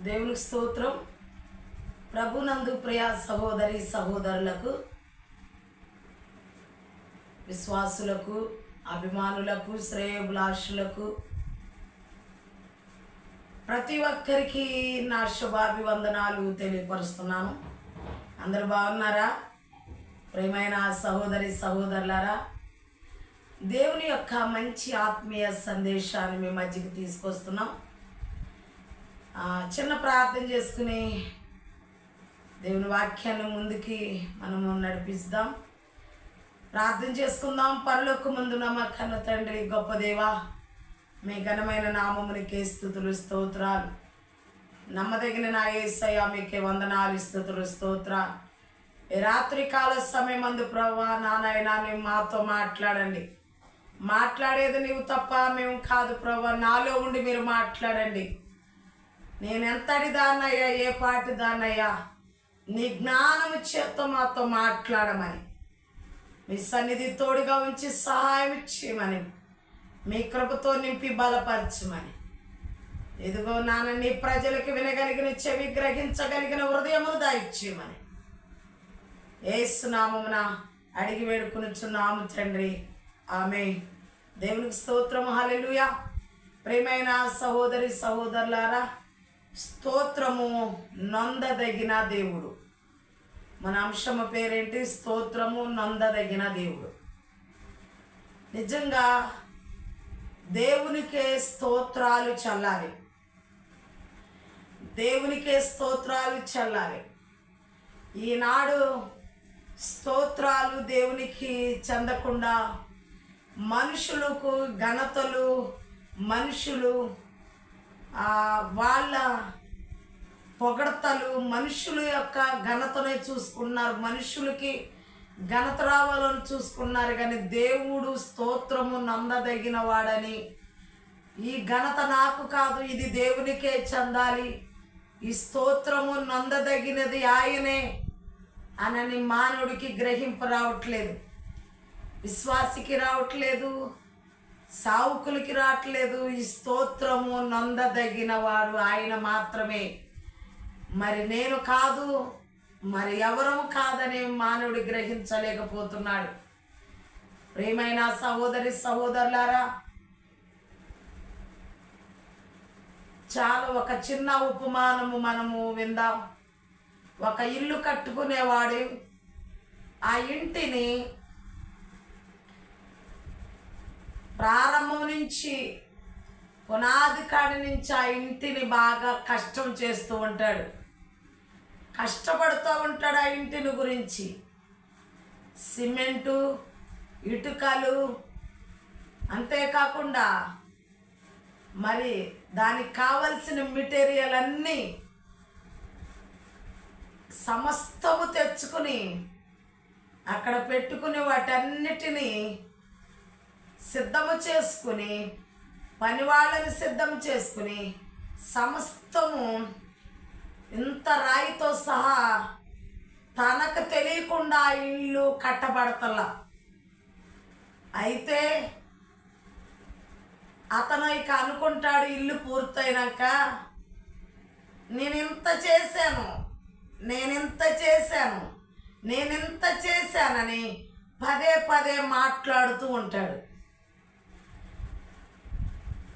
దేవునికి స్తోత్రం. ప్రభునందు ప్రియ సహోదరి సహోదరులకు, విశ్వాసులకు, అభిమానులకు, శ్రేయోభిలాషులకు ప్రతి ఒక్కరికి నా శుభాభివందనాలు తెలియపరుస్తున్నాను. అందరు బాగున్నారా? ప్రియమైన సహోదరి సహోదరులారా, దేవుని యొక్క మంచి ఆత్మీయ సందేశాన్ని మీ మధ్యకి తీసుకొస్తున్నాం. చిన్న ప్రార్థన చేసుకుని దేవుని వాక్యాన్ని ముందుకి మనము నడిపిస్తాం. ప్రార్థన చేసుకుందాం. పరలోకమందున మా కన్న తండ్రి, గొప్ప దేవా, మీ ఘనమైన నామమునికే స్తుతులు స్తోత్రాలు. నమ్మదగిన నా యేసయ్య, మీకే వందనాలు స్తుతులు స్తోత్రాలు. ఈ రాత్రి కాల సమయమందు ప్రభువా, నాయనా నీవు మాతో మాట్లాడండి. మాట్లాడేది నీవు తప్ప మేము కాదు ప్రభువా, నాలో ఉండి మీరు మాట్లాడండి. నేను ఎంతటి దాన్నయ్యా, ఏ పాటి దాన్నయ్యా, నీ జ్ఞానము చేత మాతో మాట్లాడమని, మీ సన్నిధి తోడుగా ఉంచి సహాయం ఇచ్చేయమని, మీ కృపతో నింపి బలపరచమని, ఇదిగో నాన్న నీ ప్రజలకు వినగలిగిన చెవి, గ్రహించగలిగిన హృదయమును దయచేయమని యేసు నామమున అడిగి వేడుకొనుచున్నాము తండ్రి, ఆమేన్. దేవునికి స్తోత్రం. హల్లెలూయా. ప్రియమైన సహోదరి సహోదరులారా, స్తోత్రము నొందదగిన దేవుడు. మన అంశము పేరేంటి? స్తోత్రము నొందదగిన దేవుడు. నిజంగా దేవునికే స్తోత్రాలు చల్లాలి, దేవునికే స్తోత్రాలు చల్లాలి. ఈనాడు స్తోత్రాలు దేవునికి చెందకుండా మనుషులకు ఘనతలు, మనుషులు వాళ్ళ పొగడతలు, మనుషుల యొక్క ఘనతనే చూసుకున్నారు, మనుషులకి ఘనత రావాలని చూసుకున్నారు. కానీ దేవుడు స్తోత్రము నందదగిన వాడని, ఈ ఘనత నాకు కాదు, ఇది దేవునికే చెందాలి, ఈ స్తోత్రము నందదగినది ఆయనే అనని మానవుడికి గ్రహింపు రావట్లేదు, విశ్వాసికి రావట్లేదు, సావుకులకి రావట్లేదు. ఈ స్తోత్రము నొందదగిన వాడు ఆయన మాత్రమే. మరి నేను కాదు, మరి ఎవరము కాదని మానవుడు గ్రహించలేకపోతున్నాడు. ప్రియమైన సహోదరి సహోదరులారా, చాలా ఒక చిన్న ఉపమానము మనము విందాం. ఒక ఇల్లు కట్టుకునేవాడు ఆ ఇంటిని ప్రారంభం నుంచి, పునాది కాడి నుంచి ఆ ఇంటిని బాగా కష్టం చేస్తూ ఉంటాడు, కష్టపడుతూ ఉంటాడు. ఆ ఇంటిని గురించి సిమెంటు, ఇటుకలు, అంతేకాకుండా మరి దానికి కావలసిన మెటీరియల్ అన్నీ సమస్తము తెచ్చుకుని అక్కడ పెట్టుకుని వాటన్నిటినీ సిద్ధము చేసుకుని, పని వాళ్ళని సిద్ధం చేసుకుని, సమస్తము ఇంత రాయితో సహా తనకు తెలియకుండా ఇల్లు కట్టబడతలా. అయితే అతను ఇక అనుకుంటాడు, ఇల్లు పూర్తయినాక నేనింత చేశాను, నేనింత చేశాను, నేనింత చేశానని పదే పదే మాట్లాడుతూ ఉంటాడు.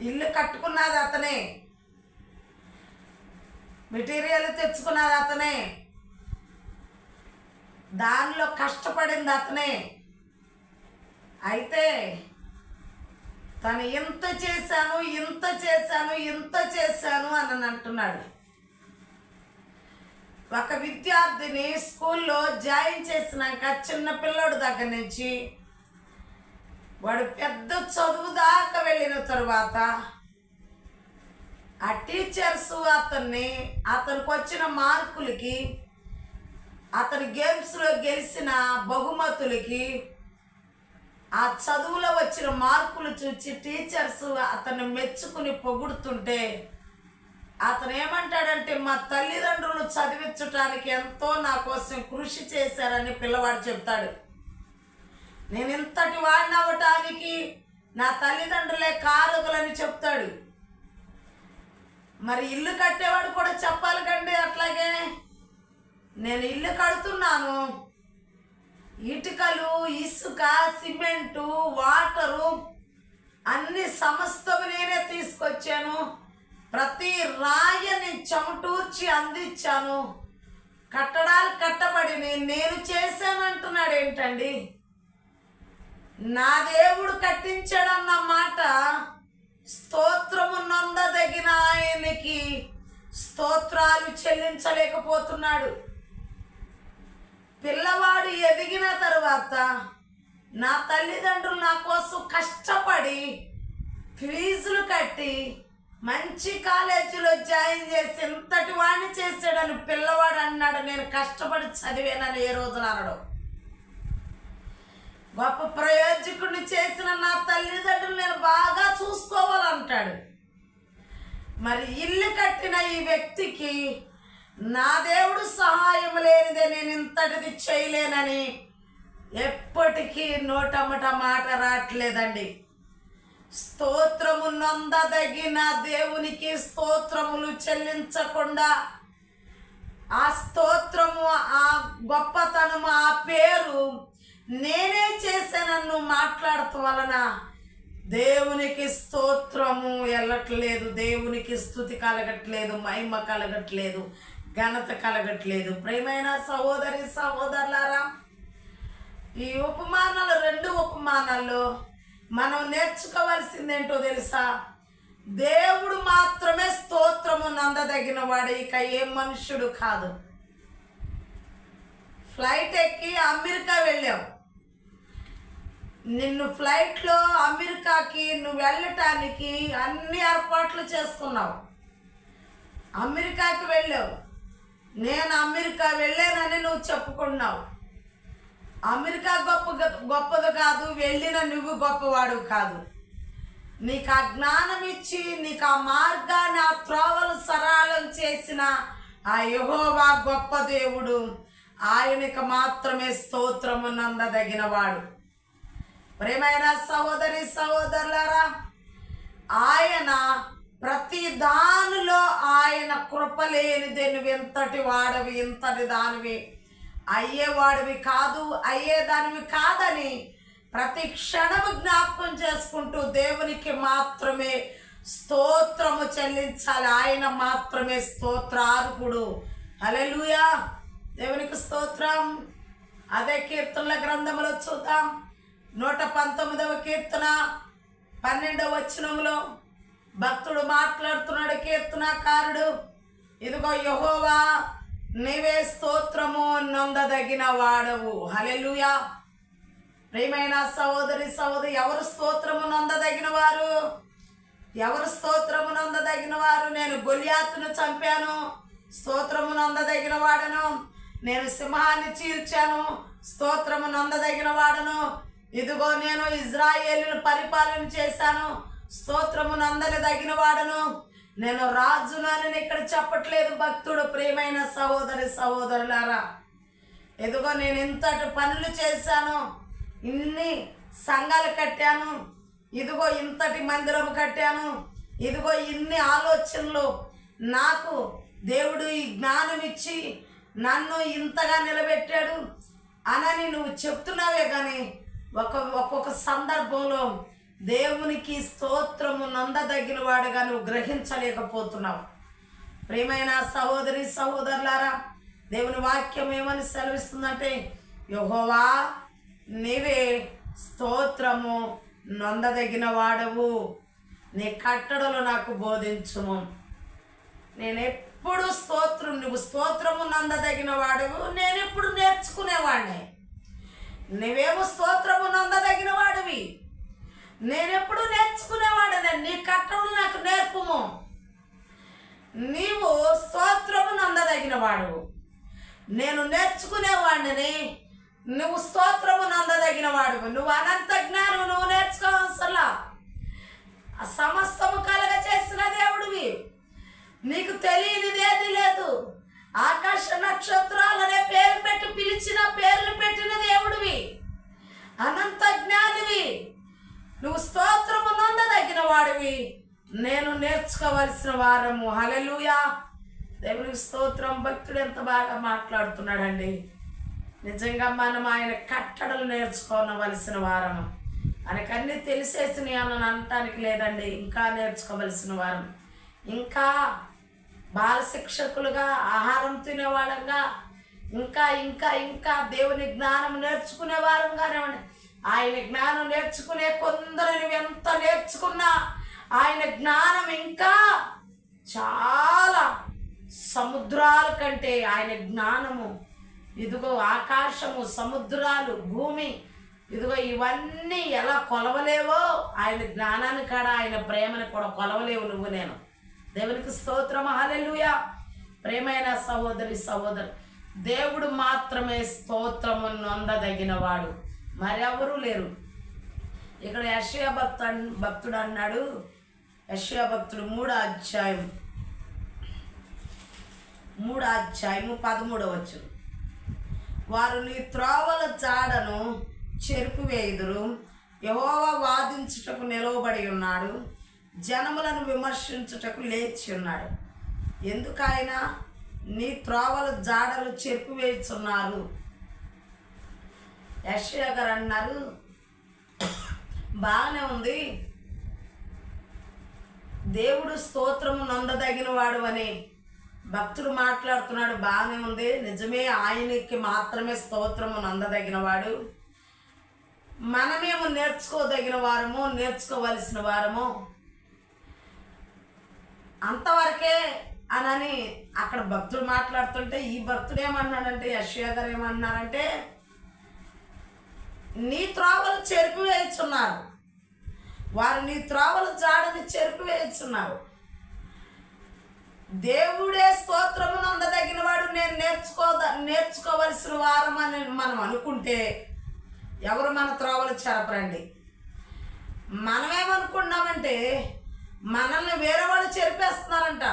ఇల్లు కట్టుకున్నది అతనే, మెటీరియల్ తెచ్చుకున్నది అతనే, దానిలో కష్టపడింది అతనే. అయితే తను ఇంత చేశాను, ఇంత చేశాను, ఇంత చేశాను అని అంటున్నాడు. ఒక విద్యార్థిని స్కూల్లో జాయిన్ చేసినాక చిన్న పిల్లోడు దగ్గర నుంచి వాడు పెద్ద చదువు దాకా వెళ్ళిన తర్వాత ఆ టీచర్స్ అతనికి వచ్చిన మార్కులకి, అతని గేమ్స్లో గెలిచిన బహుమతులకి, ఆ చదువులో వచ్చిన మార్కులు చూసి టీచర్స్ అతన్ని మెచ్చుకుని పొగుడుతుంటే అతను ఏమంటాడంటే, మా తల్లిదండ్రులు చదివించటానికి ఎంతో నా కోసం కృషి చేశారని పిల్లవాడు చెప్తాడు. నేను ఇంతటి వాడిని అవ్వటానికి నా తల్లిదండ్రులే కారకులని చెప్తాడు. మరి ఇల్లు కట్టేవాడు కూడా నేను ఇల్లు కడుతున్నాను, ఇటుకలు, ఇసుక, సిమెంటు, వాటరు అన్ని సమస్తము నేనే తీసుకొచ్చాను. ప్రతి రాయిని చెమటూర్చి అందించాను. కట్టడాలు కట్టబడి నేను చేశానంటున్నాడు. ఏంటండి, నా దేవుడు కట్టించాడన్న మాట స్తోత్రము నొందదగిన ఆయనకి స్తోత్రాలు చెల్లించలేకపోతున్నాడు. పిల్లవాడు ఎదిగిన తర్వాత నా తల్లిదండ్రులు నా కోసం కష్టపడి ఫీజులు కట్టి మంచి కాలేజీలో జాయిన్ చేసి ఇంతటి వాడిని చేశాడని పిల్లవాడు అన్నాడు. నేను కష్టపడి చదివానని ఏ రోజున అనడు. గొప్ప ప్రయోజకుడిని చేసిన నా తల్లిదండ్రులు నేను బాగా చూసుకోవాలంటాడు. మరి ఇల్లు కట్టిన ఈ వ్యక్తికి నా దేవుడు సహాయం లేనిదే నేను ఇంతటిది చేయలేనని ఎప్పటికీ నోటమట మాట రావట్లేదండి. స్తోత్రము నొందదగిన దేవునికి స్తోత్రములు చెల్లించకుండా ఆ స్తోత్రము, ఆ గొప్పతనము, ఆ పేరు నేనే చేశానన్ను మాట్లాడటం వలన దేవునికి స్తోత్రము వెళ్ళట్లేదు, దేవునికి స్తుతి కలగట్లేదు, మహిమ కలగట్లేదు, ఘనత కలగట్లేదు. ప్రియమైన సహోదరి సహోదరులారా, ఈ ఉపమానాలు, 2 ఉపమానాల్లో మనం నేర్చుకోవాల్సిందేంటో తెలుసా? దేవుడు మాత్రమే స్తోత్రము నందదగిన వాడు, ఇక ఏ మనుష్యుడు కాదు. ఫ్లైట్ ఎక్కి అమెరికా వెళ్ళావు. నిన్ను ఫ్లైట్లో అమెరికాకి నువ్వు వెళ్ళటానికి అన్ని ఏర్పాట్లు చేసుకున్నావు. అమెరికాకి వెళ్ళావు. నేను అమెరికా వెళ్ళానని నువ్వు చెప్పుకున్నావు. అమెరికా గొప్పది కాదు, వెళ్ళిన నువ్వు గొప్పవాడు కాదు. నీకు ఆ జ్ఞానం ఇచ్చి నీకు ఆ మార్గాన్ని, ఆ త్రోవలు సరళం చేసిన ఆ యెహోవా గొప్ప దేవుడు, ఆయనకు మాత్రమే స్తోత్రము నందదగిన వాడు. ప్రియమైన సహోదరి సహోదరులారా, ఆయన ప్రతి దానిలో ఆయన కృప లేనిదే నువ్వు ఎంతటి వాడవి, ఇంతటి దానివి, అయ్యేవాడివి కాదు, అయ్యేదానివి కాదని ప్రతి క్షణము జ్ఞాపకం చేసుకుంటూ దేవునికి మాత్రమే స్తోత్రము చెల్లించాలి. ఆయన మాత్రమే స్తోత్రార్హుడు. హల్లెలూయా, దేవునికి స్తోత్రం. అదే కీర్తనల గ్రంథంలో చూద్దాం. 119వ కీర్తన 12వ వచనంలో భక్తుడు మాట్లాడుతున్నాడు. కీర్తనకారుడు, ఇదిగో యెహోవా నీవే స్తోత్రము నొందదగిన వాడవు. హల్లెలూయా. ప్రియమైన సహోదరి సహోదరి, ఎవరు స్తోత్రము నొందదగిన వారు? ఎవరు స్తోత్రము నొందదగిన వారు? నేను గొలియాతును చంపాను, స్తోత్రము నొందదగిన వాడను. నేను సింహాన్ని చీల్చాను, స్తోత్రము నొందదగిన వాడను. ఇదిగో నేను ఇజ్రాయేలును పరిపాలన చేశాను, స్తోత్రము నొందదగిన వాడను. నేను రాజును అని ఇక్కడ చెప్పట్లేదు భక్తుడు. ప్రియమైన సహోదరి సహోదరులారా, ఇదిగో నేను ఇంతటి పనులు చేశాను, ఇన్ని సంఘాలు కట్టాను, ఇదిగో ఇంతటి మందిరం కట్టాను, ఇదిగో ఇన్ని ఆలోచనలు నాకు దేవుడు ఈ జ్ఞానం ఇచ్చి నన్ను ఇంతగా నిలబెట్టాడు అనని నువ్వు చెప్తున్నావే కానీ ఒక్కొక్క సందర్భంలో దేవునికి స్తోత్రము నందదగిన వాడుగా నువ్వు గ్రహించలేకపోతున్నావు. ప్రియమైన సహోదరి సహోదరులారా, దేవుని వాక్యం ఏమని సెలవిస్తుందంటే, యెహోవా నీవే స్తోత్రము నొందదగిన వాడవు, నీ కట్టడలు నాకు బోధించుము. నేనెప్పుడు నువ్వు స్తోత్రము నందదగిన వాడవు, నేనెప్పుడు నేర్చుకునేవాడిని. నువ్వేమో స్తోత్రము నందదగిన వాడివి, నేనెప్పుడు నేర్చుకునేవాడిని. నీ కట్టడలు నాకు నేర్పుము. నీవు స్తోత్రము నందదగిన వాడువు, నేను నేర్చుకునేవాడిని. నువ్వు స్తోత్రము నందదగిన వాడువు. నువ్వు అనంత జ్ఞానం, నువ్వు నేర్చుకోవసలా. సమస్తము కలగ చేసిన దేవుడివి, నీకు తెలియనిదేది లేదు. ఆకాశ నక్షత్రాలనే పేరు పెట్టి పిలిచిన పేర్లు పెట్టిన దేవుడివి, అనంత జ్ఞానివి. నువ్వు స్తోత్రము నొందదగిన వాడివి, నేను నేర్చుకోవలసిన వారము. హల్లెలూయా, దేవునికి స్తోత్రం. భక్తుడు ఎంత బాగా మాట్లాడుతున్నాడండి. నిజంగా మనం ఆయన కట్టడలు నేర్చుకోవలసిన వారము. ఆయనకన్నీ తెలిసేసినాయి అని అనటానికి లేదండి, ఇంకా నేర్చుకోవలసిన వారం. ఇంకా బాల శిక్షకులుగా, ఆహారం తినేవాళ్ళంగా, ఇంకా ఇంకా ఇంకా దేవుని జ్ఞానం నేర్చుకునే వారంగానే ఉండి, ఆయన జ్ఞానం నేర్చుకునే కొందరు ఎంత నేర్చుకున్నా ఆయన జ్ఞానం ఇంకా చాలా సముద్రాల కంటే ఆయన జ్ఞానము, ఇదిగో ఆకాశము, సముద్రాలు, భూమి, ఇదిగో ఇవన్నీ ఎలా కొలవలేవో ఆయన జ్ఞానాన్ని కాడ ఆయన ప్రేమని కూడా కొలవలేవు నువ్వు నేను. దేవునికి స్తోత్రం. హల్లెలూయా. ప్రేమైన సహోదరి సహోదరు, దేవుడు మాత్రమే స్తోత్రము నొందదగిన వాడు, మరెవరూ లేరు. ఇక్కడ యెషయా భక్తుడు అన్నాడు, యెషయా భక్తుడు 3వ అధ్యాయం 13వ వారు నీ త్రోవల జాడను చెరిపివేయుదురు, యెహోవా వాదించుటకు నిలవబడి ఉన్నాడు, జనములను విమర్శించుటకు లేచి ఉన్నాడు. ఎందుకైనా నీ త్రోవల జాడలు చెరిపివేయుచున్నారు. యెషయా గారు అన్నారు, బాగానే ఉంది, దేవుడు స్తోత్రము నొందదగిన వాడు అని భక్తుడు మాట్లాడుతున్నాడు. బాగానే ఉంది, నిజమే, ఆయనకి మాత్రమే స్తోత్రము నొందదగిన వాడు. మనమేమో నేర్చుకోదగిన వారము, నేర్చుకోవలసిన వారము అంతవరకే అనని అక్కడ భక్తుడు మాట్లాడుతుంటే, ఈ భక్తుడు ఏమన్నాడంటే, యెషయా గారు ఏమన్నారంటే, నీ త్రోవలు చెరిపివేయుచున్నారు, వారు నీ త్రోవల జాడని చెరిపివేయుచున్నారు. దేవుడే స్తోత్రము నొందదగిన వాడు, నేను నేర్చుకోవలసిన వారం అని మనం అనుకుంటే ఎవరు మన త్రోవలు చెరపరండి. మనమేమనుకున్నామంటే మనల్ని వేరే వాళ్ళు చెరిపేస్తున్నారంట.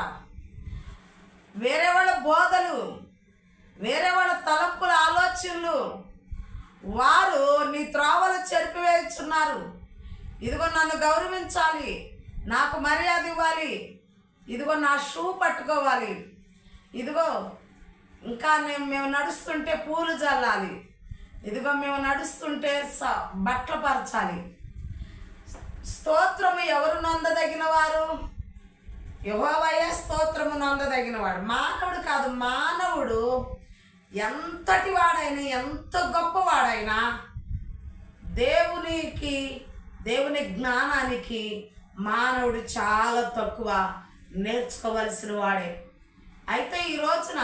వేరే వాళ్ళ బోధలు, వేరే వాళ్ళ తలంపుల ఆలోచనలు, వారు నీ త్రోవలు చెరిపివేస్తున్నారు. ఇదిగో నన్ను గౌరవించాలి, నాకు మర్యాద ఇవ్వాలి, ఇదిగో నా షూ పట్టుకోవాలి, ఇదిగో ఇంకా మేము నడుస్తుంటే పూలు చల్లాలి, ఇదిగో మేము నడుస్తుంటే బట్టలు పరచాలి. స్తోత్రము ఎవరు నొందదగిన వారు? యెహోవాయే స్తోత్రము నొందదగిన వాడు, మానవుడు కాదు. మానవుడు ఎంతటి వాడైనా, ఎంత గొప్పవాడైనా దేవుని జ్ఞానానికి మానవుడు చాలా తక్కువ, నేర్చుకోవలసిన వాడే. అయితే ఈ రోజున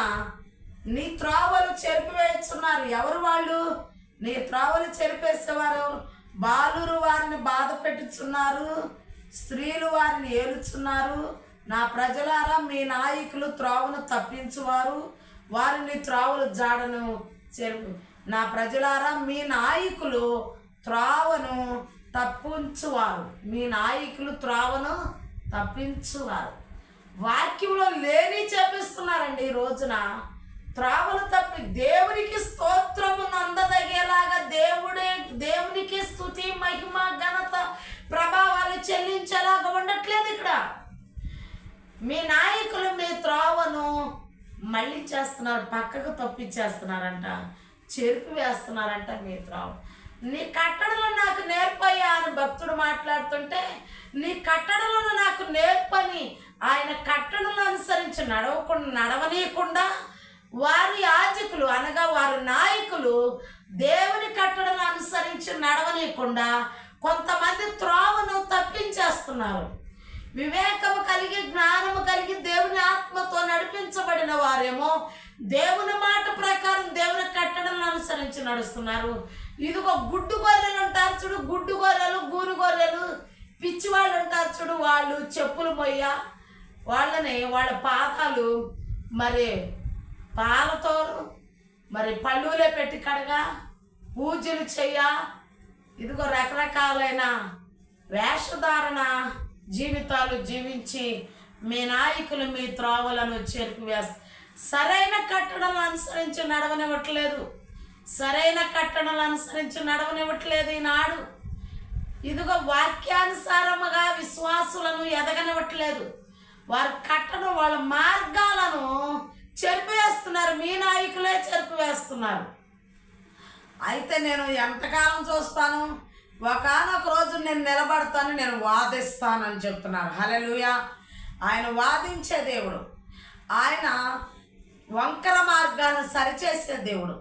నీ త్రోవలు చెరిపివేస్తున్నారు. ఎవరు వాళ్ళు? నీ త్రోవలు చెరిపేసేవారు. బాలురు వారిని బాధ పెట్టుచున్నారు, స్త్రీలు వారిని ఏలుచున్నారు. నా ప్రజలారా, మీ నాయకులు త్రోవను తప్పించువారు, వారిని త్రోవలు జాడను చెరుపు. నా ప్రజలారా, మీ నాయకులు త్రోవను తప్పించువారు, మీ నాయకులు త్రోవను తప్పించువారు. వాక్యంలో లేని చెప్పిస్తున్నారండి. ఈ రోజున త్రోవలు తప్పి దేవునికి స్తోత్రము నొందదగేలాగా దేవునికి స్తుతి, మహిమ, ఘనత, ప్రభావాలు చెల్లించేలాగా ఉండట్లేదు. ఇక్కడ మీ నాయకులు మీ త్రోవను మళ్ళీ చేస్తున్నారు, పక్కకు తప్పించేస్తున్నారంట, చెరుపు వేస్తున్నారంట. మీ త్రోవ, నీ కట్టడలు నాకు నేర్పయ్యా అని భక్తుడు మాట్లాడుతుంటే, నీ కట్టడలను నాకు నేర్పని ఆయన కట్టడలను అనుసరించి నడవనీయకుండా వారి యాజకులు అనగా వారి నాయకులు దేవుని కట్టడలను అనుసరించి నడవనీయకుండా కొంతమంది త్రోవను తప్పించేస్తున్నారు. వివేకము కలిగి, జ్ఞానము కలిగి, దేవుని ఆత్మతో నడిపించబడిన వారేమో దేవుని మాట ప్రకారం దేవుని కట్టడలను అనుసరించి నడుస్తున్నారు. ఇదిగో గుడ్డు గొర్రెలు ఉంటారు చూడు, గుడ్డు గొర్రెలు, గూరు గొర్రెలు, పిచ్చి వాళ్ళు ఉంటారు చూడు, వాళ్ళు చెప్పులు మొయ్య, వాళ్ళ పాదాలు మరి పాలతో మరి పళ్ళులే పెట్టి కడగా, పూజలు చెయ్య, ఇదిగో రకరకాలైన వేషధారణ జీవితాలు జీవించి మీ నాయకులు మీ త్రోవలను చెరిపివేస్తారు. సరైన కట్టడలను అనుసరించి నడవనివ్వట్లేదు, సరైన కట్టడలను అనుసరించి నడవనివ్వట్లేదు ఈనాడు. ఇదిగో వాక్యానుసారముగా విశ్వాసులను ఎదగనివ్వట్లేదు. వారి కట్టడం, వాళ్ళ మార్గాలను వేస్తున్నారు, మీ నాయకులే చెరుపు వేస్తున్నారు. అయితే నేను ఎంతకాలం చూస్తాను, ఒకానొక రోజు నేను నిలబడతాను, నేను వాదిస్తానని చెప్తున్నారు. హల్లెలూయా. ఆయన వాదించే దేవుడు, ఆయన వంకర మార్గాన్ని సరిచేసే దేవుడు,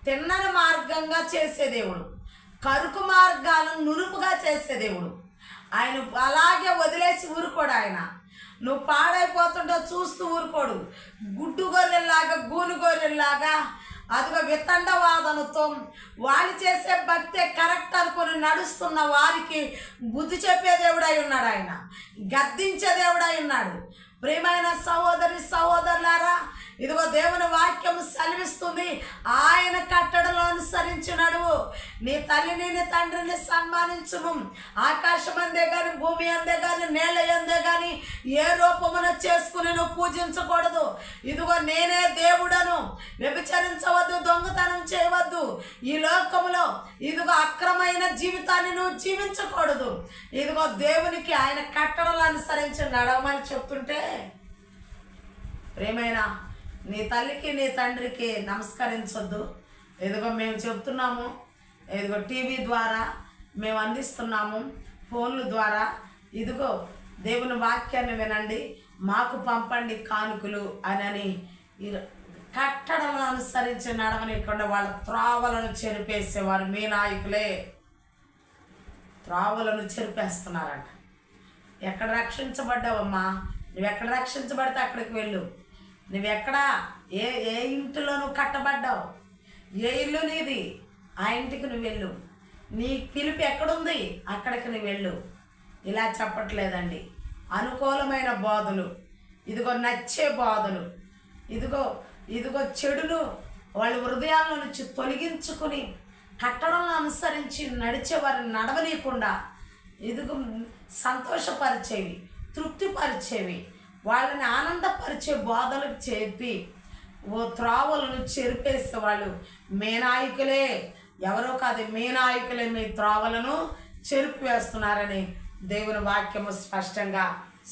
తిన్నని మార్గంగా చేసే దేవుడు, కరుకు మార్గాలను నునుపుగా చేసే దేవుడు. ఆయన అలాగే వదిలేసి ఊరుకోడు. ఆయన నువ్వు పాడైపోతుంటే చూస్తూ ఊరుకోడు. గుడ్డు గొర్రెల్లాగా గూను గొర్రెల్లాగా అదిగో వితండవాదనతో వాళ్ళు చేసే భక్తే కరెక్ట్ అనుకుని నడుస్తున్న వారికి బుద్ధి చెప్పే దేవుడై ఉన్నాడు. ఆయన గద్దించే దేవుడై ఉన్నాడు. ప్రియమైన సహోదరి సహోదరులారా, ఇదిగో దేవుని వాక్యం సెలవిస్తుంది, ఆయన కట్టడలో అనుసరించి నడువు. నీ తల్లిని నీ తండ్రిని సన్మానించుము. ఆకాశం అందే కానీ భూమి అందే కానీ నేల అందే కానీ ఏ రూపమున చేసుకుని నువ్వు పూజించకూడదు. ఇదిగో నేనే దేవుడను. వ్యభిచరించవద్దు, దొంగతనం చేయవద్దు. ఈ లోకములో ఇదిగో అక్రమైన జీవితాన్ని నువ్వు జీవించకూడదు. ఇదిగో దేవునికి ఆయన కట్టడలు అనుసరించి నడవమని చెప్తుంటే, ప్రేమైన నీ తల్లికి నీ తండ్రికి నమస్కరించొద్దు. ఇదిగో మేము చెప్తున్నాము, ఇదిగో టీవీ ద్వారా మేము అందిస్తున్నాము, ఫోన్ల ద్వారా. ఇదిగో దేవుని వాక్యాన్ని వినండి, మాకు పంపండి కానుకలు అని కట్టడలను అనుసరించి నడవనీయకుండా వాళ్ళ త్రావలను చెరిపేసేవారు మీ నాయకులే. త్రావలను చెరిపేస్తున్నారంట. ఎక్కడ రక్షించబడ్డావమ్మా? నువ్వెక్కడ రక్షించబడితే అక్కడికి వెళ్ళు. నువ్వెక్కడా ఏ ఏ ఇంటిలో నువ్వు కట్టబడ్డావు, ఏ ఇల్లు నీది, ఆ ఇంటికి నువ్వు వెళ్ళు. నీ పిలుపు ఎక్కడుంది అక్కడికి నువ్వు వెళ్ళు. ఇలా చెప్పట్లేదండి. అనుకూలమైన బోధలు, ఇదిగో నచ్చే బోధలు, ఇదిగో ఇదిగో చెడును వాళ్ళ హృదయాల నుంచి తొలగించుకుని కట్టడంలో అనుసరించి నడిచే వారిని నడవనీయకుండా ఇదిగో సంతోషపరిచేవి, తృప్తిపరిచేవి, వాళ్ళని ఆనందపరిచే బోధలకు చెప్పి ఓ త్రావులను చెరిపేసే వాళ్ళు మీ నాయకులే. ఎవరో కాదు, మీ నాయకులే మీ త్రావులను చెరిపి వేస్తున్నారని దేవుని వాక్యము స్పష్టంగా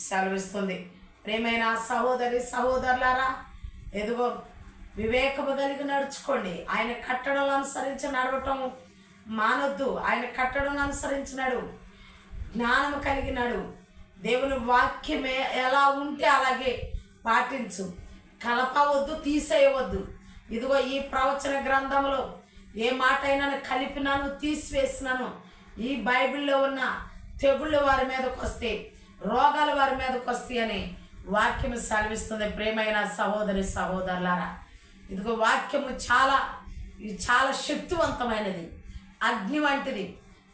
సెలవిస్తుంది. ప్రియమైన సహోదరి సహోదరులారా, ఎదుగో వివేకము కలిగి నడుచుకోండి. ఆయన కట్టడలు అనుసరించి నడవటం మానొద్దు. ఆయన కట్టడలను అనుసరించినాడు, జ్ఞానము కలిగినాడు. దేవుని వాక్యమే ఎలా ఉంటే అలాగే పాటించు. కలపవద్దు, తీసేయవద్దు. ఇదిగో ఈ ప్రవచన గ్రంథంలో ఏ మాట అయినా కలిపినాను, తీసివేసినాను. ఈ బైబిల్లో ఉన్న తెగుళ్ళు వారి మీదకి వస్తే, రోగాలు వారి మీదకి వస్తాయి అని వాక్యము సెలవిస్తుంది. ప్రేమైన సహోదరి సహోదరులారా, ఇదిగో వాక్యము చాలా శక్తివంతమైనది, అగ్ని వంటిది.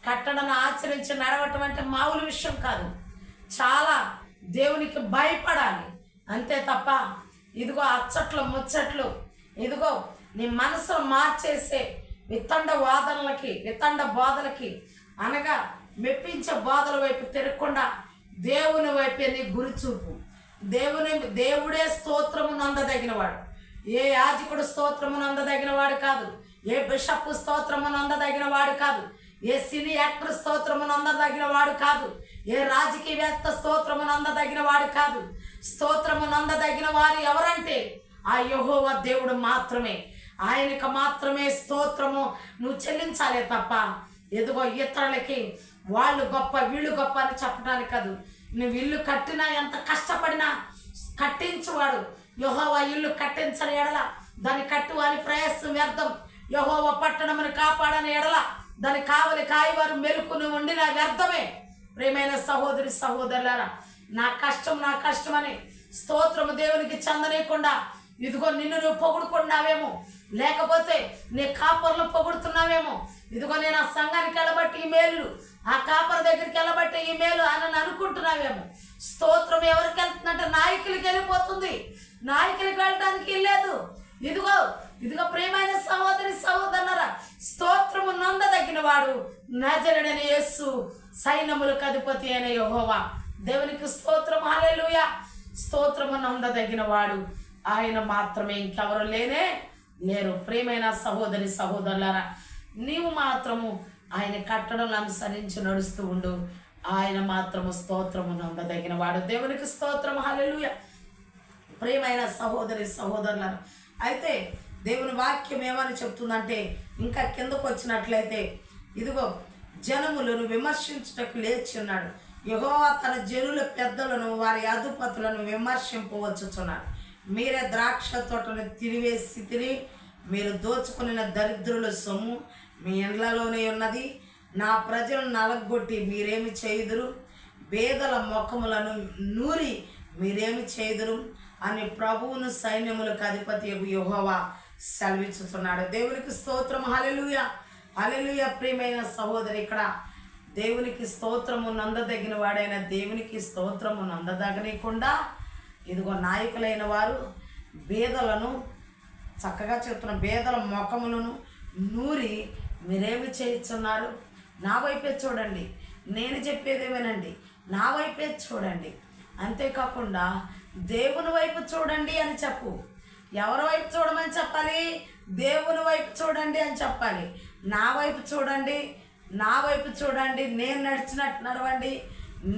కట్టడను ఆచరించి నడవటం అంటే మామూలు విషయం కాదు. చాలా దేవునికి భయపడాలి అంతే తప్ప ఇదిగో అచ్చట్లు ముచ్చట్లు, ఇదిగో నీ మనసును మార్చేసే వితండ బోధలకి అనగా మెప్పించే బోధల వైపు తిరగకుండా దేవుని వైపే నీ గురి చూపు. దేవుడే స్తోత్రము నందదగినవాడు. ఏ యాజకుడు స్తోత్రము నందదగిన వాడు కాదు. ఏ బిషప్ స్తోత్రము నందదగిన వాడు కాదు. ఏ సినీ యాక్టర్ స్తోత్రము నందదగిన వాడు కాదు. ఏ రాజకీయవేత్త స్తోత్రము నందదగిన వాడు కాదు. స్తోత్రము నందదగిన వారు ఎవరంటే ఆ యెహోవా దేవుడు మాత్రమే. ఆయనకు మాత్రమే స్తోత్రము నువ్వు చెల్లించాలే తప్ప ఎదుగో ఇతరులకి వాళ్ళు గొప్ప వీళ్ళు గొప్ప అని చెప్పడానికి కాదు. నువ్వు ఇల్లు కట్టినా, ఎంత కష్టపడినా కట్టించువాడు యెహోవా. ఇల్లు కట్టించని ఎడల దాన్ని కట్టువాని ప్రయాసం వ్యర్థం. యెహోవా పట్టణమును కాపాడని ఎడల దాని కావలి కాయవారు మెలుకుని ఉండిన వ్యర్థమే. ప్రియమైన సహోదరి సహోదరులారా, నా కష్టమని స్తోత్రము దేవునికి చెందనీయకుండా ఇదిగో నిన్ను నువ్వు పొగుడుకున్నావేమో, లేకపోతే నీ కాపర్లు పొగుడుతున్నావేమో. ఇదిగో నేను ఆ సంఘానికి వెళ్ళబట్టి ఈ మేలు, ఆ కాపర్ దగ్గరికి వెళ్ళబట్టి ఈ మేలు అని అనుకుంటున్నావేమో. స్తోత్రం ఎవరికి వెళ్తుందంటే నాయకులకి వెళ్ళిపోతుంది. నాయకులకి వెళ్ళడానికి లేదు. ఇదిగో ప్రియమైన సహోదరి సహోదరులారా, స్తోత్రము నందదగిన వాడు నజరుడైన యేసు, సైన్యములకు అధిపతి అయిన యెహోవా. దేవునికి స్తోత్రం, హల్లెలూయా. స్తోత్రము నందదగిన వాడు ఆయన మాత్రమే, ఇంకెవరు లేరు. ప్రియమైన సహోదరి సహోదరులారా, నీవు మాత్రము ఆయన కట్టడలను అనుసరించి నడుస్తూ ఉండు. ఆయన మాత్రము స్తోత్రము నందదగిన వాడు. దేవునికి స్తోత్రం, హల్లెలూయా. ప్రియమైన సహోదరి సహోదరులను, అయితే దేవుని వాక్యం ఏమని చెప్తుందంటే, ఇంకా కిందకు వచ్చినట్లయితే, ఇదిగో జనములను విమర్శించుటకు లేచి ఉన్నాడు. యెహోవా తన జనుల పెద్దలను వారి అధిపతులను విమర్శింపవచ్చుచున్నాడు. మీరే ద్రాక్ష తోటను తిరిగి మీరు దోచుకున్న దరిద్రుల సొమ్ము మీ ఇండ్లలోనే ఉన్నది. నా ప్రజలను నలగొట్టి మీరేమి చేయుదురు? పేదల ముఖములను నూరి మీరేమి చేయుదురు అని ప్రభువును సైన్యములకు అధిపతి యెహోవా సెలవిచ్చుతున్నాడు. దేవునికి స్తోత్రం. హల్లెలూయా, హల్లెలూయా. ప్రియమైన సహోదరి, ఇక్కడ దేవునికి స్తోత్రము నందదగిన వాడైన దేవునికి స్తోత్రము నందదగనీయకుండా ఇదిగో నాయకులైన వారు బేదలను, చక్కగా చెప్తున్న బేదల ముఖములను నూరి మీరేమి చేయుచున్నారు? నా వైపే చూడండి, నేను చెప్పేది వినండి, నా వైపే చూడండి. అంతేకాకుండా దేవుని వైపు చూడండి అని చెప్పు. ఎవరి వైపు చూడమని చెప్పాలి? దేవుని వైపు చూడండి అని చెప్పాలి. నా వైపు చూడండి, నా వైపు చూడండి, నేను నడిచినట్టు నడవండి,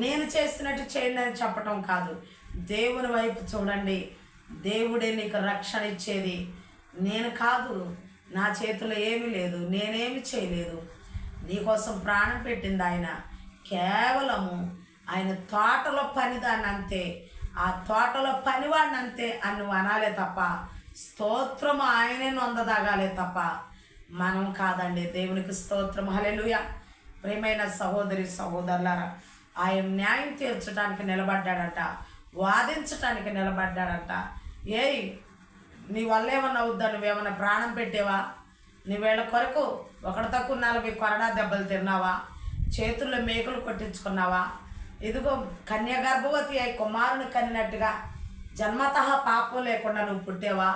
నేను చేసినట్టు చేయండి అని చెప్పటం కాదు. దేవుని వైపు చూడండి. దేవుడే నీకు రక్షణ ఇచ్చేది, నేను కాదు. నా చేతిలో ఏమీ లేదు, నేనేమి చేయలేదు. నీకోసం ప్రాణం పెట్టింది ఆయన. కేవలము ఆయన తోటలో పనిదాన్ని అంతే, ఆ తోటలో పనివాడిని అంతే అని నువ్వు అనాలే తప్ప, స్తోత్రము ఆయనే నొందదగాలే తప్ప మనం కాదండి. దేవునికి స్తోత్రం. హల్లెలూయా. ప్రియమైన సహోదరి సహోదరులారా, ఆయన న్యాయం తీర్చడానికి నిలబడ్డాడట, వాదించటానికి నిలబడ్డాడట. ఏయ్, నీ వల్ల ఏమన్నా అవుద్దా? నువ్వేమన్నా ప్రాణం పెట్టేవా? నువ్వేళ్ళ కొరకు ఒకటి తక్కువ 40 కొరడా దెబ్బలు తిన్నావా? చేతుల్లో మేకులు కొట్టించుకున్నావా? ఇదిగో కన్య గర్భవతి అయి కుమారుని కనినట్టుగా జన్మతః పాపం లేకుండా నువ్వు పుట్టేవా?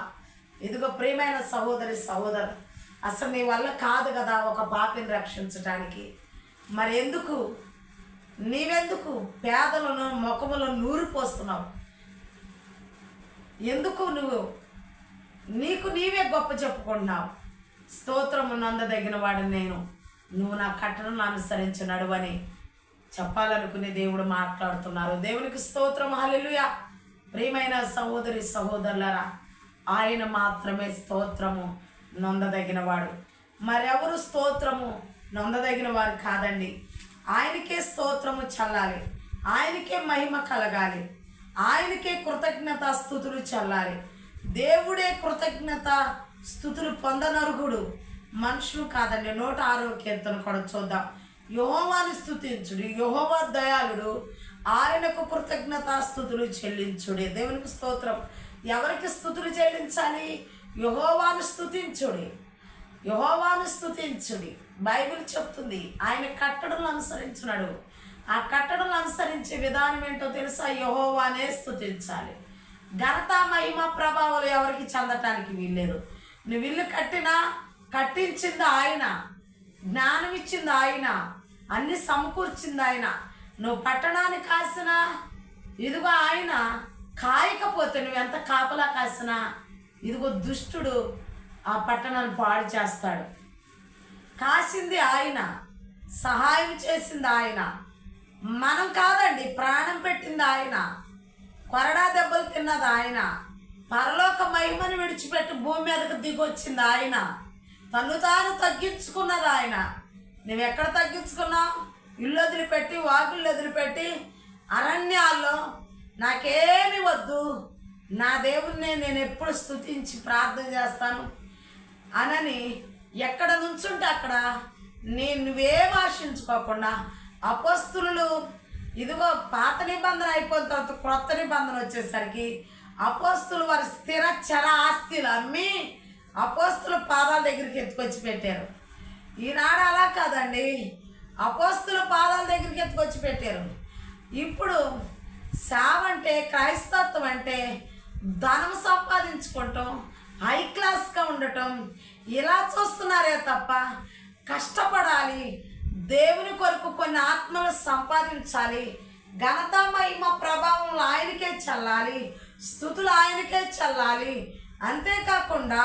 ఇదిగో ప్రియమైన సహోదరి సహోదరు, అసలు నీ వల్ల కాదు కదా ఒక పాపిని రక్షించటానికి. మరి ఎందుకు నీవెందుకు పేదలను ముఖములను నూరు పోస్తున్నావు? ఎందుకు నువ్వు నీకు నీవే గొప్ప చెప్పుకుంటున్నావు? స్తోత్రము నందదగిన వాడిని నేను, నువ్వు నా కట్టడలను అనుసరించి నడువని చెప్పాలనుకునే దేవుడు మాట్లాడుతున్నారు. దేవునికి స్తోత్రం. హల్లెలూయా. ప్రియమైన సహోదరి సహోదరులారా, ఆయన మాత్రమే స్తోత్రము నొందదగినవాడు. మరెవరు స్తోత్రము నొందదగిన వారు కాదండి. ఆయనకే స్తోత్రము చల్లాలి, ఆయనకే మహిమ కలగాలి, ఆయనకే కృతజ్ఞత స్తుతులు చల్లాలి. దేవుడే కృతజ్ఞత స్తుతులు పొందనర్హుడు, మనుషులు కాదండి. 106వ కీర్తన కూడా చూద్దాం. యెహోవాను స్తుతించుడి, యెహోవా దయాళుడు, ఆయనకు కృతజ్ఞత స్తుతులు చెల్లించుడి. దేవునికి స్తోత్రం. ఎవరికి స్తుతులు చెల్లించాలి? యెహోవాను స్తుతించుడి, యెహోవాను స్తుతించుడి. బైబిల్ చెప్తుంది ఆయన కట్టడలను అనుసరించున్నాడు. ఆ కట్టడలను అనుసరించే విధానం ఏంటో తెలుసా? యెహోవానే స్తుతించాలి. ఘనత మహిమ ప్రభావాలు ఎవరికి చెందటానికి వీల్లేదు. నువ్వు ఇల్లు కట్టినా కట్టించింది ఆయన, జ్ఞానం ఇచ్చింది ఆయన, అన్ని సమకూర్చింది ఆయన. నువ్వు పట్టణాన్ని కాసినా ఇదిగో ఆయన, కాయకపోతే నువ్వెంత కాపలా కాసినా ఇదిగో దుష్టుడు ఆ పట్టణాన్ని పాడు చేస్తాడు. కాసింది ఆయన, సహాయం చేసింది ఆయన, మనం కాదండి. ప్రాణం పెట్టింది ఆయన, కొరడా దెబ్బలు తిన్నది ఆయన, పరలోక మహిమను విడిచిపెట్టి భూమి మీదకు దిగొచ్చింది ఆయన, తను తాను తగ్గించుకున్నది ఆయన. నువ్వెక్కడ తగ్గించుకున్నావు? ఇల్లు వదిలిపెట్టి, వాకిళ్ళు వదిలిపెట్టి, అరణ్యాల్లో నాకేమి వద్దు, నా దేవుణ్ణి నేను ఎప్పుడు స్తుతించి ప్రార్థన చేస్తాను అనని ఎక్కడ నుంచుంటే అక్కడ నువ్వేం ఆశించుకోకుండా అపోస్తులు ఇదిగో పాత నిబంధన అయిపోయిన తర్వాత క్రొత్త నిబంధన వచ్చేసరికి అపోస్తులు వారి స్థిర చర ఆస్తులు అమ్మి అపోస్తుల పాదాల దగ్గరికి ఎత్తుకొచ్చి పెట్టారు. ఈనాడు అలా కాదండి, అపోస్తుల పాదాల దగ్గరికి ఎత్తుకొచ్చి పెట్టారు. ఇప్పుడు సావంటే, క్రైస్తత్వం అంటే ధనం సంపాదించుకోవటం, హై క్లాస్గా ఉండటం ఇలా చూస్తున్నారే తప్ప కష్టపడాలి, దేవుని కొరకు కొన్ని ఆత్మలు సంపాదించాలి, ఘనత మహిమ ప్రభావం ఆయనకే చల్లాలి, స్తుతులు ఆయనకే చల్లాలి, అంతేకాకుండా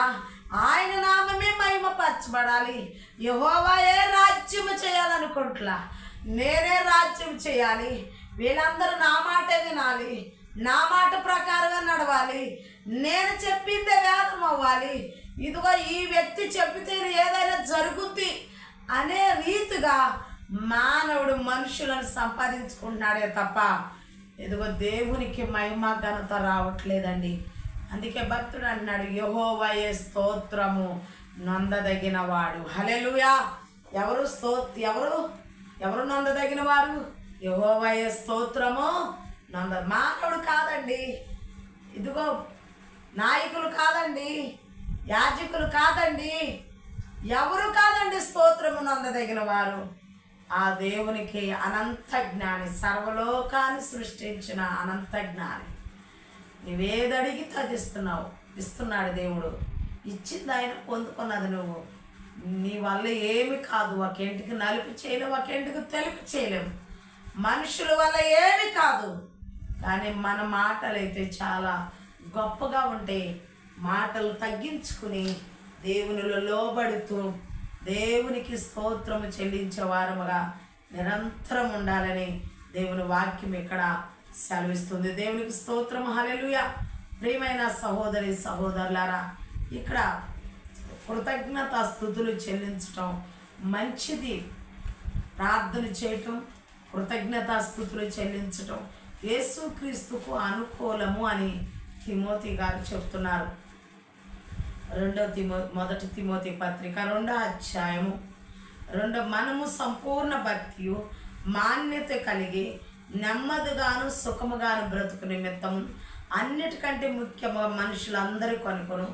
ఆయన నామమే మహిమపరచబడాలి. యెహోవాయే రాజ్యము చేయాలనుకుంటున్నా, నేనే రాజ్యం చేయాలి, వీళ్ళందరూ నా మాటే వినాలి, నా మాట ప్రకారంగా నడవాలి, నేను చెప్పిందే వేదం అవ్వాలి, ఇదిగో ఈ వ్యక్తి చెప్పితే ఏదైనా జరుగుద్ది అనే రీతిగా మానవుడు మనుషులను సంపాదించుకుంటున్నాడే తప్ప ఇదిగో దేవునికి మహిమ ఘనత రావట్లేదండి. అందుకే భక్తుడు అన్నాడు, యెహోవాయే స్తోత్రము నొందదగిన వాడు. హల్లెలూయా. ఎవరు నొందదగిన వారు? యెహోవాయే స్తోత్రము మానవుడు కాదండి, ఇదిగో నాయకులు కాదండి, యాజకులు కాదండి, ఎవరు కాదండి స్తోత్రము నొందదగిన వారు. ఆ దేవునికి అనంత జ్ఞాని, సర్వలోకాన్ని సృష్టించిన అనంత జ్ఞాని. నువ్వేదడిగితే అది ఇస్తున్నాడు దేవుడు. ఇచ్చింది ఆయన, పొందుకున్నది నువ్వు. నీ వల్ల ఏమి కాదు. ఒక ఇంటికి నలుపు చేయలేము, ఒక ఇంటికి తెలుపు చేయలేము. మనుషుల వల్ల ఏమి కాదు. కానీ మన మాటలు అయితే చాలా గొప్పగా ఉంటాయి. మాటలు తగ్గించుకుని దేవునిలో లోబడుతూ దేవునికి స్తోత్రము చెల్లించే వారముగా నిరంతరం ఉండాలని దేవుని వాక్యం ఇక్కడ సెలవిస్తుంది. దేవునికి స్తోత్రం. హల్లెలూయా. ప్రియమైన సహోదరి సహోదరులారా, ఇక్కడ కృతజ్ఞత స్తుతులు చెల్లించటం మంచిది. ప్రార్థన చేయటం, కృతజ్ఞత స్తుతులు చెల్లించటం యేసుక్రీస్తుకు అనుకూలము అని తిమోతి గారు చెప్తున్నారు. మొదటి తిమోతి పత్రిక 2వ అధ్యాయము 2. మనము సంపూర్ణ భక్తియు మాన్యత కలిగి నెమ్మదిగాను సుఖముగాను బ్రతుకు నిమిత్తము అన్నిటికంటే ముఖ్యంగా మనుషులందరి కొనుకును,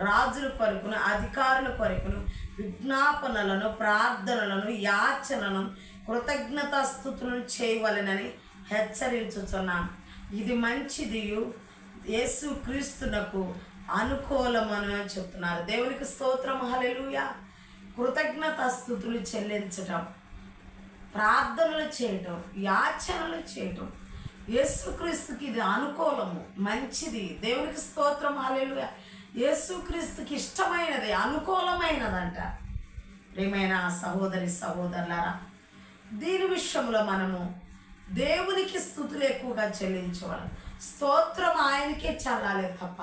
రాజుల కొరకును, అధికారుల కొరకును విజ్ఞాపనలను, ప్రార్థనలను, యాచనలను, కృతజ్ఞతాస్తుతులను చేయవలెనని హెచ్చరించుచున్నాను. ఇది మంచిదియు యేసుక్రీస్తునకు అనుకూలమని చెప్తున్నారు. దేవునికి స్తోత్రం. హల్లెలూయా. కృతజ్ఞతాస్తుతులు చెల్లించటం, ప్రార్థనలు చేయటం, యాచనలు చేయటం యేసుక్రీస్తుకి ఇది అనుకూలము, మంచిది. దేవునికి స్తోత్రం. హల్లెలూయా. యేసుక్రీస్తుకి ఇష్టమైనది, అనుకూలమైనదంట. ప్రియమైన సహోదరి సహోదరులారా, దీని విషయంలో మనము దేవునికి స్తుతులు ఎక్కువగా చెల్లించవాలి. స్తోత్రం ఆయనకే చల్లాలి తప్ప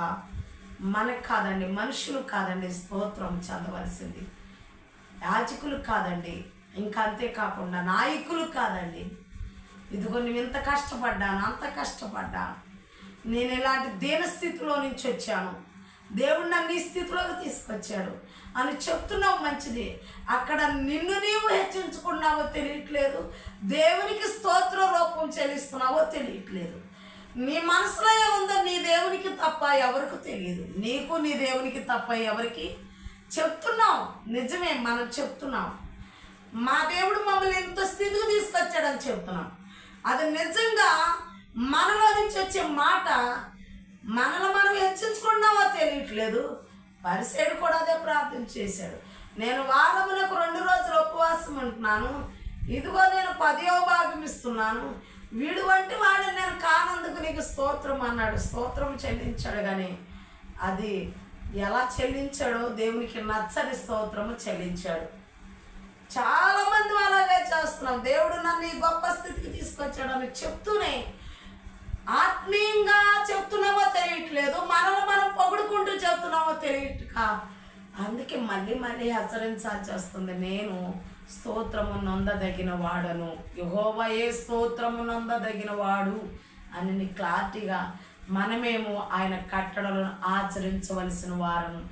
మనకు కాదండి, మనుషులు కాదండి స్తోత్రం చదవలసింది. యాజకులు కాదండి, ఇంకా అంతేకాకుండా నాయకులు కాదండి. ఇదిగో నువ్వు ఇంత కష్టపడ్డాను, అంత కష్టపడ్డాను, నేను ఇలాంటి దీనస్థితిలో నుంచి వచ్చాను, దేవుడు నన్ను ఈ స్థితిలోకి తీసుకొచ్చాడు అని చెప్తున్నావు, మంచిది. అక్కడ నిన్ను నీవు హెచ్చించుకున్నావో తెలియట్లేదు, దేవునికి స్తోత్ర రూపం చెల్లిస్తున్నావో తెలియట్లేదు. నీ మనసులో ఏముందో నీ దేవునికి తప్ప ఎవరికి తెలియదు. నీకు నీ దేవునికి తప్ప ఎవరికి చెప్తున్నావు. నిజమే, మనం చెప్తున్నాం, మా దేవుడు మమ్మల్ని ఎంత స్థితికి తీసుకొచ్చాడని చెప్తున్నాం. అది నిజంగా మనలో నుంచి వచ్చే మాట మనల్ని మనం హెచ్చించుకున్నావో తెలియట్లేదు. పరిసేడు కూడా అదే ప్రార్థన చేశాడు. నేను వారమునకు 2 రోజులు ఉపవాసం ఉంటున్నాను, ఇదిగో నేను 10వ భాగం ఇస్తున్నాను, వీడు వంటి వాడిని నేను కానందుకు నీకు స్తోత్రం అన్నాడు. స్తోత్రం చెల్లించాడు. కానీ అది ఎలా చెల్లించాడో దేవునికి నచ్చని స్తోత్రము చెల్లించాడు. చాలామంది అలాగే చేస్తున్నాం. దేవుడు నన్ను ఈ గొప్ప స్థితికి తీసుకొచ్చాడని చెప్తూనే ఆత్మీయంగా చెప్తున్నామో తెలియట్లేదు, మనల్ని మనం పొగుడుకుంటూ చెప్తున్నామో తెలియక అందుకే మళ్ళీ మళ్ళీ హెచ్చరించాల్సి వస్తుంది. నేను స్తోత్రము నొందదగిన వాడను, యెహోవాయే స్తోత్రము నొందదగిన వాడు అని నీ క్లారిటీగా మనమేమో ఆయన కట్టడలను ఆచరించవలసిన వారను.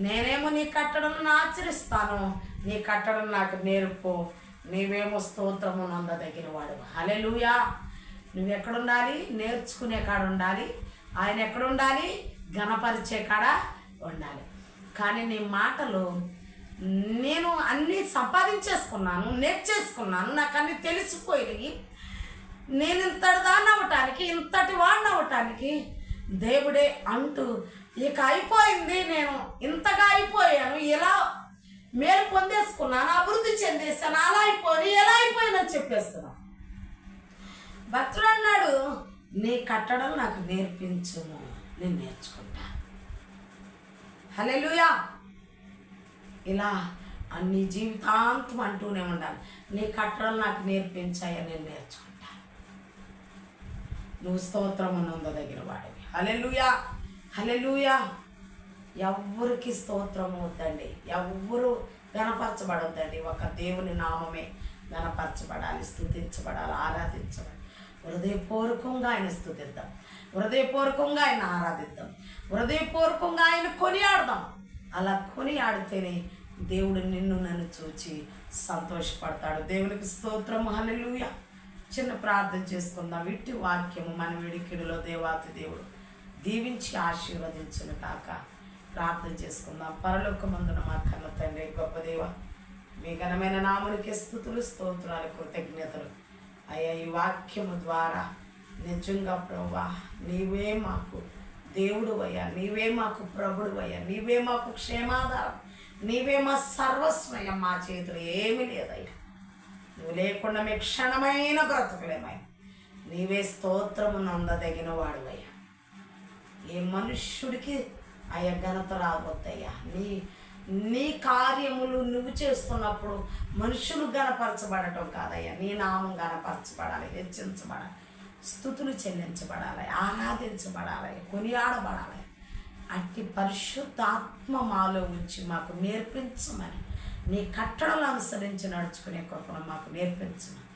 నేనేమో నీ కట్టడలను ఆచరిస్తాను, నీ కట్టడం నాకు నేర్పు, నీవేమో స్తోత్రము నొందదగిన వాడు. హల్లెలూయా. నువ్వు ఎక్కడుండాలి? నేర్చుకునే కాడ ఉండాలి. ఆయన ఎక్కడుండాలి? ఘనపరిచే కాడ ఉండాలి. కానీ నీ మాటలు నేను అన్నీ సంపాదించేసుకున్నాను, నేర్చేసుకున్నాను, నాకు అన్నీ తెలిసిపోయి నేను ఇంతటి దాన్ని అవ్వటానికి, ఇంతటి వాడిని అవ్వటానికి దేవుడే అంటూ ఇక అయిపోయింది, నేను ఇంతగా అయిపోయాను, ఇలా మేలు పొందేసుకున్నాను, అభివృద్ధి చెందేసాను, అలా అయిపోయి ఎలా అయిపోయానని చెప్పేస్తున్నాను. భక్తుడు అన్నాడు, నీ కట్టడం నాకు నేర్పించుము, నేను నేర్చుకుంటా. హల్లెలూయా. ఇలా అన్ని జీవితాంతం అంటూనే ఉండాలి, నీ కట్టడం నాకు నేర్పించాయని నేను నేర్చుకుంటా. నువ్వు స్తోత్రము నొందదగిన వాడివి. హల్లెలూయా, హల్లెలూయా. ఎవ్వరికి స్తోత్రము వద్దండి, ఎవ్వరు గణపరచబడొద్దండి. ఒక దేవుని నామమే గణపరచబడాలి, స్తుతించబడాలి, ఆరాధించబడాలి. హృదయపూర్వకంగా ఆయన స్తుతిద్దాం, హృదయపూర్వకంగా ఆయన ఆరాధిద్దాం, హృదయపూర్వకంగా ఆయన కొనియాడదాం. అలా కొనియాడితేనే దేవుడు నిన్ను నన్ను చూచి సంతోషపడతాడు. దేవునికి స్తోత్రం. హల్లెలూయా. చిన్న ప్రార్థన చేసుకుందాం. ఇట్టి వాక్యము మన విడికిడిలో దేవాతి దేవుడు దీవించి ఆశీర్వదించును కాక. ప్రార్థన చేసుకుందాం. పరలోకమందున మా కన్న తండ్రి, గొప్ప దేవ, మీ ఘనమైన నామునికి స్తుతులు, స్తోత్రాలు, కృతజ్ఞతలు. అయ్యా, ఈ వాక్యము ద్వారా నిజంగా ప్రభువా, నీవే మాకు దేవుడు అయ్యా, నీవే మాకు ప్రభుడు అయ్యా, నీవే మాకు క్షేమాధారం, నీవే మా సర్వస్వయ్యా. మా చేతులు ఏమీ లేదయ్యా, నువ్వు లేకుండా మీ క్షణమైన బ్రతకలేమయ్యా. నీవే స్తోత్రము నందదగిన వాడువయ్యా. ఏ మనుష్యుడికి అయ్యా ఘనత రావద్దయ్యా. నీ కార్యములు నువ్వు చేస్తున్నప్పుడు మనుషులు గణపరచబడటం కాదయ్యా, నీ నామం గణపరచబడాలి, హెచ్చించబడాలి, స్తుతులు చెల్లించబడాలి, ఆరాధించబడాలి, కొనియాడబడాలి. అట్టి పరిశుద్ధాత్మ మాలో ఉంచి మాకు నేర్పించమని, నీ కట్టడలు అనుసరించి నడుచుకునే కృపను మాకు నేర్పించమని,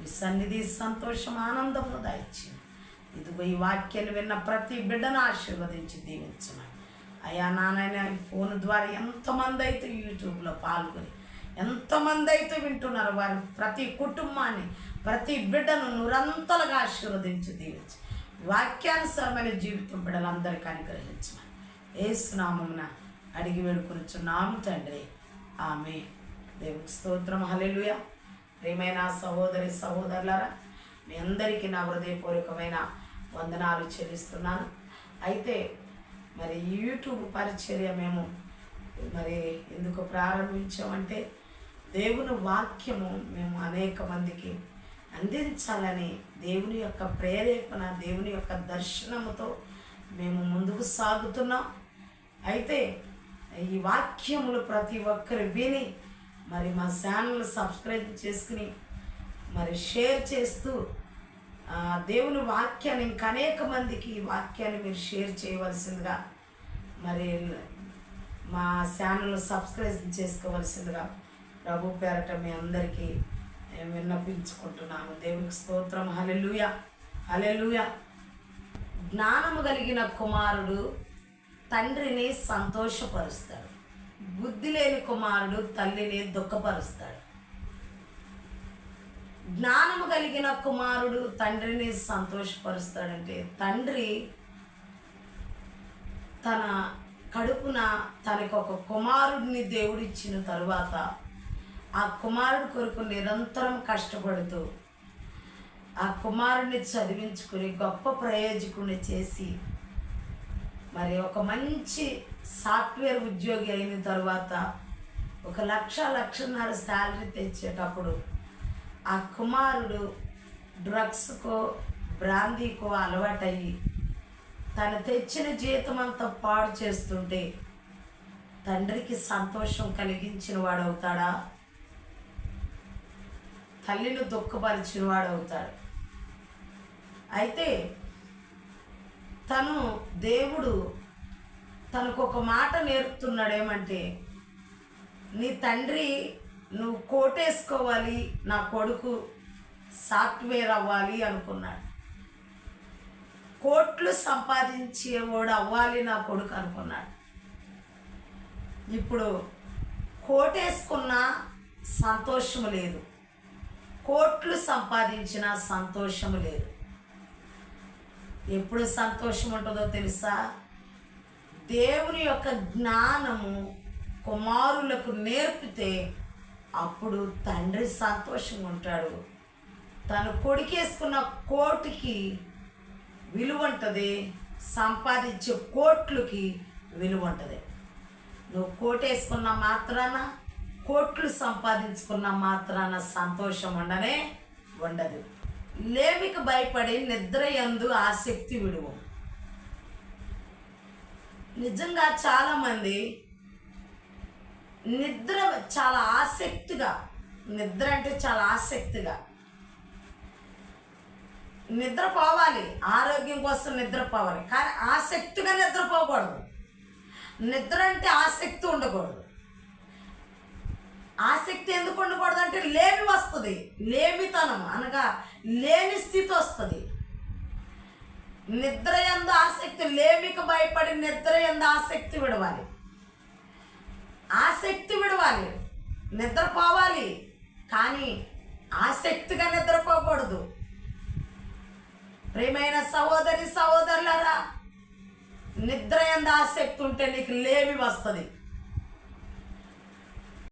ఈ సన్నిధి సంతోషం ఆనందము దయచేయండి. ఇదిగో ఈ వాక్యాన్ని విన్న ప్రతి బిడ్డను ఆశీర్వదించి దీవించమని. అయ్యా నాయన, ఫోన్ ద్వారా ఎంతమంది అయితే యూట్యూబ్లో పాల్గొని ఎంతమంది అయితే వింటున్నారు, వారి ప్రతి కుటుంబాన్ని, ప్రతి బిడ్డను నిరంతరంగా ఆశీర్వదించి దీవించి వాక్యానుసారమైన జీవితం బిడ్డలందరికీ అనుగ్రహించమని యేసు నామమున అడిగి వేడుకొనుచున్నాము తండ్రి, ఆమె. దేవునికి స్తోత్రం. హల్లెలూయా. ప్రియమైన సహోదరి సహోదరులారా, మీ అందరికీ నా హృదయపూర్వకమైన వందనాలు చెల్లిస్తున్నాను. అయితే మరి యూట్యూబ్ పరిచర్య మేము మరి ఎందుకు ప్రారంభించామంటే, దేవుని వాక్యము మేము అనేక మందికి అందించాలని దేవుని యొక్క ప్రేరేపణ, దేవుని యొక్క దర్శనముతో మేము ముందుకు సాగుతున్నాం. అయితే ఈ వాక్యములు ప్రతి ఒక్కరు విని మరి మా ఛానల్ సబ్స్క్రైబ్ చేసుకుని మరి షేర్ చేస్తూ దేవుని వాక్యాన్ని ఇంకా అనేక మందికి ఈ వాక్యాన్ని మీరు షేర్ చేయవలసిందిగా, మరి మా ఛానల్ సబ్స్క్రైబ్ చేసుకోవలసిందిగా ప్రభు పేరట మీ అందరికీ విన్నపించుకుంటున్నాను. దేవునికి స్తోత్రం. హల్లెలూయా, హల్లెలూయా. జ్ఞానము కలిగిన కుమారుడు తండ్రిని సంతోషపరుస్తాడు, బుద్ధి లేని కుమారుడు తల్లిని దుఃఖపరుస్తాడు. జ్ఞానము కలిగిన కుమారుడు తండ్రిని సంతోషపరుస్తాడంటే, తండ్రి తన కడుపున తనకు ఒక కుమారుడిని దేవుడిచ్చిన తరువాత ఆ కుమారుడి కొరకు నిరంతరం కష్టపడుతూ ఆ కుమారుడిని చదివించుకుని గొప్ప ప్రయోజకుడిని చేసి మరి ఒక మంచి సాఫ్ట్వేర్ ఉద్యోగి అయిన తర్వాత 1,00,000-1,50,000 శాలరీ తెచ్చేటప్పుడు ఆ కుమారుడు డ్రగ్స్కో బ్రాందీకో అలవాటయ్యి తను తెచ్చిన జీతం అంతా పాడు చేస్తుంటే తండ్రికి సంతోషం కలిగించిన వాడవుతాడా? తల్లిని దుఃఖపరిచిన వాడవుతాడు. అయితే దేవుడు తనకు ఒక మాట నేర్పుతున్నాడు. ఏమంటే, నీ తండ్రి నువ్వు కోటేసుకోవాలి, నా కొడుకు సాఫ్ట్వేర్ అవ్వాలి అనుకున్నాడు. కోట్లు సంపాదించేవాడు అవ్వాలి నా కొడుకు అనుకున్నాడు. ఇప్పుడు కోటేసుకున్న సంతోషము లేదు, కోట్లు సంపాదించిన సంతోషము లేదు. ఎప్పుడు సంతోషం ఉంటుందో తెలుసా? దేవుని యొక్క జ్ఞానము కుమారులకు నేర్పితే అప్పుడు తండ్రి సంతోషంగా ఉంటాడు. తను కొడుకేసుకున్న కోటికి విలువ ఉంటుంది, సంపాదించే కోట్లకి విలువ ఉంటుంది. నువ్వు కోటేసుకున్న మాత్రాన, కోట్లు సంపాదించుకున్న మాత్రాన సంతోషం ఉండదు. లేమికి భయపడి నిద్రయందు ఆసక్తి విడువు. నిజంగా చాలామంది నిద్ర చాలా ఆసక్తిగా, నిద్ర అంటే చాలా ఆసక్తిగా నిద్రపోవాలి, ఆరోగ్యం కోసం నిద్రపోవాలి, కానీ ఆసక్తిగా నిద్రపోకూడదు. నిద్ర అంటే ఆసక్తి ఉండకూడదు. ఆసక్తి ఎందుకు ఉండకూడదు అంటే లేమి వస్తుంది, లేమితనం అనగా లేని స్థితి వస్తుంది. నిద్ర యందు ఆసక్తి, లేమికి భయపడి నిద్ర యందు ఆసక్తి విడవాలి. ఆసక్తి విడవాలి, నిద్రపోవాలి, కానీ ఆసక్తిగా నిద్రపోకూడదు. ప్రియమైన సహోదరి సహోదరులారా, నిద్ర యందు ఆసక్తి ఉంటే నీకు లేమి వస్తుంది.